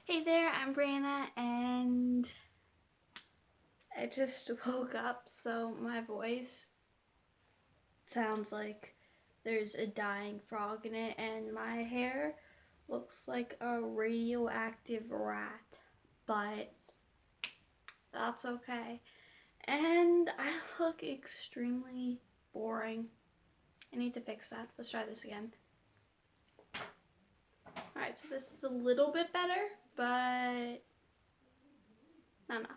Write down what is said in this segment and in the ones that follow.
Hey there, I'm Brianna, and I just woke up, so my voice sounds like there's a dying frog in it, and my hair looks like a radioactive rat, but that's okay. And I look extremely boring. I need to fix that. Let's try this again. Alright, so this is a little bit better, but not enough.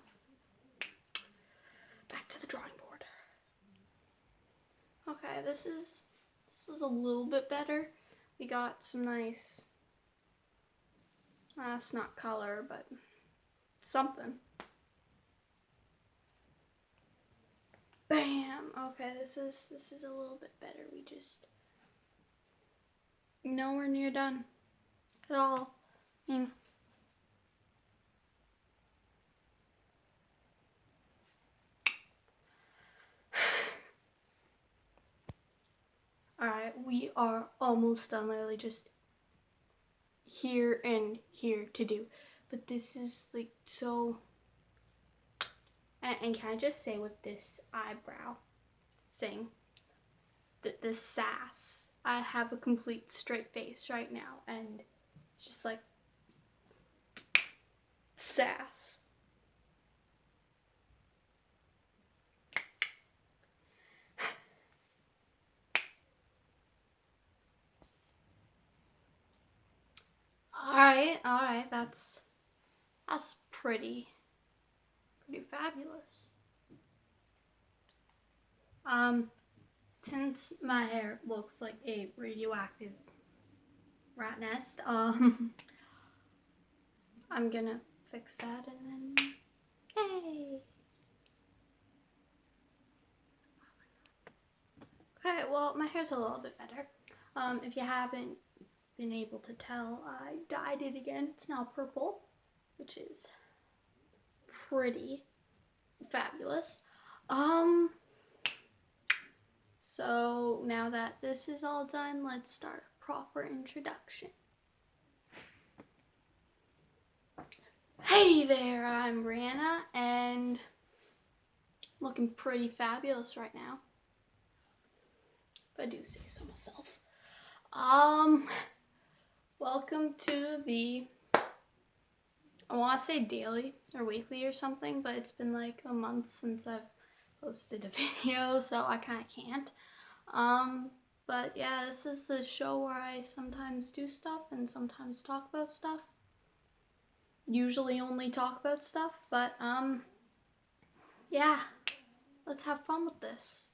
Back to the drawing board. Okay, this is a little bit better. We got some nice, it's not color, but something. Bam! Okay, this is a little bit better. We just nowhere near done at all. I mean, alright, we are almost done, literally just here and here to do. But this is like so, and can I just say with this eyebrow thing, that this sass, I have a complete straight face right now, and it's just like sass. All right, that's pretty fabulous. Since my hair looks like a radioactive rat nest, I'm gonna fix that and then, yay! Okay, well, my hair's a little bit better. If you haven't been able to tell, I dyed it again. It's now purple, which is pretty fabulous. So now that this is all done, let's start a proper introduction. Hey there, I'm Brianna, and looking pretty fabulous right now. If I do say so myself. Welcome to the, I want to say daily or weekly or something, but it's been like a month since I've posted a video, so I kind of can't. But yeah, this is the show where I sometimes do stuff and sometimes talk about stuff. Usually only talk about stuff, but yeah, let's have fun with this.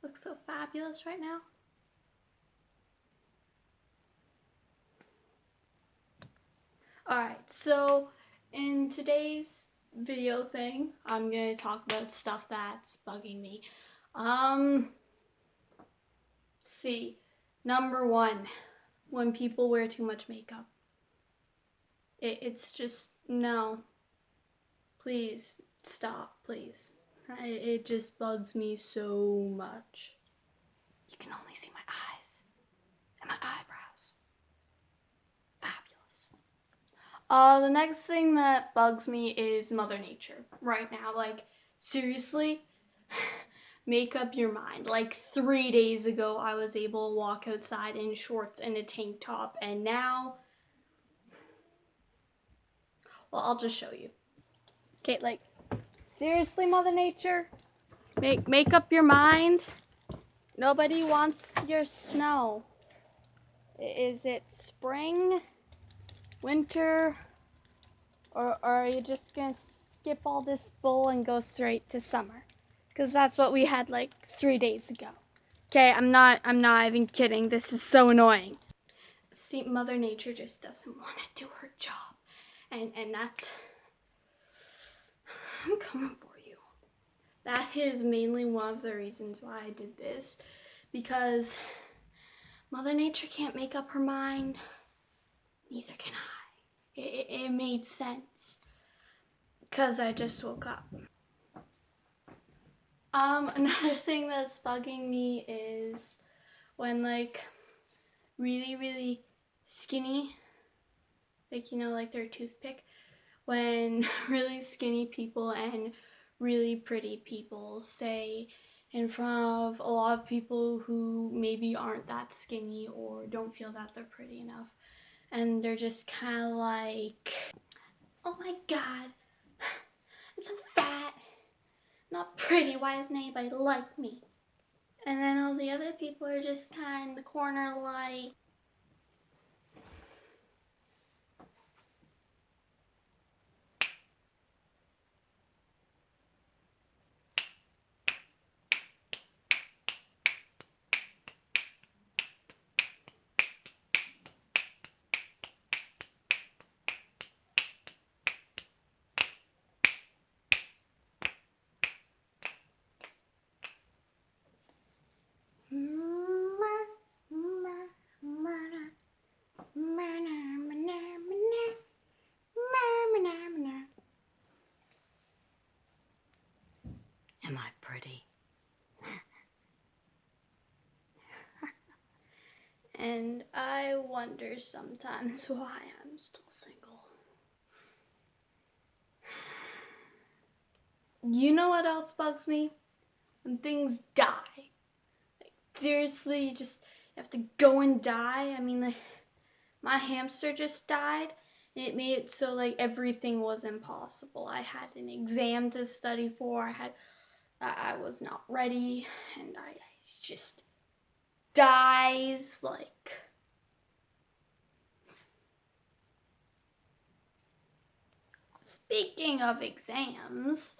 Looks so fabulous right now. Alright, so in today's video thing, I'm gonna talk about stuff that's bugging me. Let's see. Number one, when people wear too much makeup. It's just, no. Please, stop, please. It just bugs me so much. You can only see my eyes and my eyebrows. Fabulous. The next thing that bugs me is Mother Nature right now. Like, seriously, make up your mind. Like 3 days ago, I was able to walk outside in shorts and a tank top, and now, well, I'll just show you. Okay, like, seriously, Mother Nature, make up your mind. Nobody wants your snow. Is it spring, winter, or are you just gonna skip all this bull and go straight to summer? Because that's what we had like 3 days ago. Okay, I'm not even kidding. This is so annoying. See, Mother Nature just doesn't want to do her job. And that's, I'm coming for you. That is mainly one of the reasons why I did this, because Mother Nature can't make up her mind, neither can I. It made sense, because I just woke up. Another thing that's bugging me is when like really, really skinny, like, you know, like their toothpick, when really skinny people and really pretty people say in front of a lot of people who maybe aren't that skinny or don't feel that they're pretty enough, and they're just kind of like, oh my god, I'm so fat, not pretty, why doesn't anybody like me? And then all the other people are just kind of in the corner like, am I pretty? And I wonder sometimes why I'm still single. You know what else bugs me? When things die. Like, seriously, you have to go and die. I mean, like, my hamster just died. And it made it so like everything was impossible. I had an exam to study for. I was not ready, and I just dies like. Speaking of exams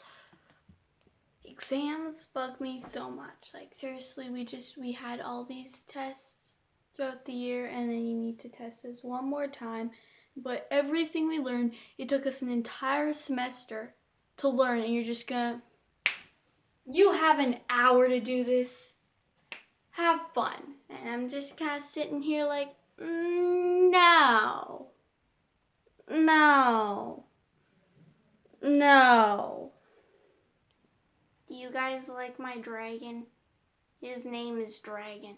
bug me so much. Like, seriously, we had all these tests throughout the year, and then you need to test us one more time. But everything we learned, it took us an entire semester to learn, and you're just gonna, you have an hour to do this. Have fun. And I'm just kind of sitting here like, no. No. No. Do you guys like my dragon? His name is Dragon.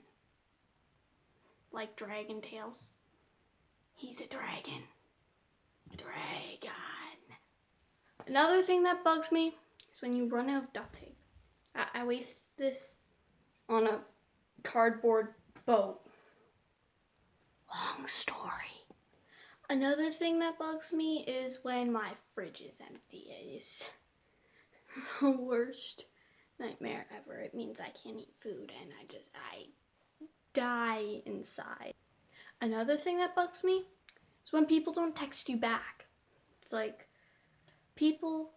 Like Dragon Tales. He's a dragon. Dragon. Another thing that bugs me is when you run out of duct tape. I wasted this on a cardboard boat. Long story. Another thing that bugs me is when my fridge is empty. It is the worst nightmare ever. It means I can't eat food and I die inside. Another thing that bugs me is when people don't text you back. It's like, people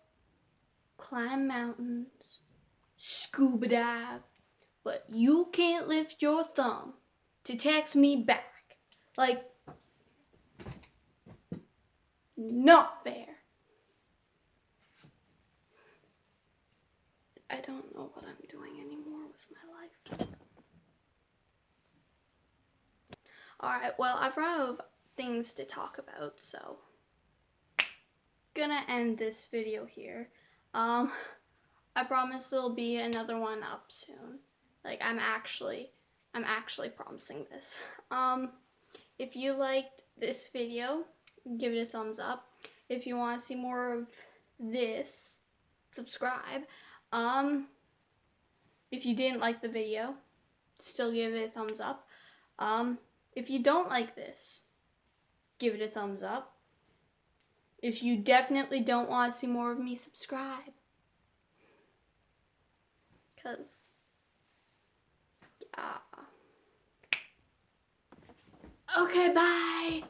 climb mountains, scuba dive, but you can't lift your thumb to text me back. Like, not fair. I don't know what I'm doing anymore with my life. Alright, well, I've run out of things to talk about, so gonna end this video here. I promise there'll be another one up soon. Like, I'm actually promising this. If you liked this video, give it a thumbs up. If you want to see more of this, subscribe. If you didn't like the video, still give it a thumbs up. If you don't like this, give it a thumbs up. If you definitely don't want to see more of me, subscribe. Because, yeah. Okay, bye.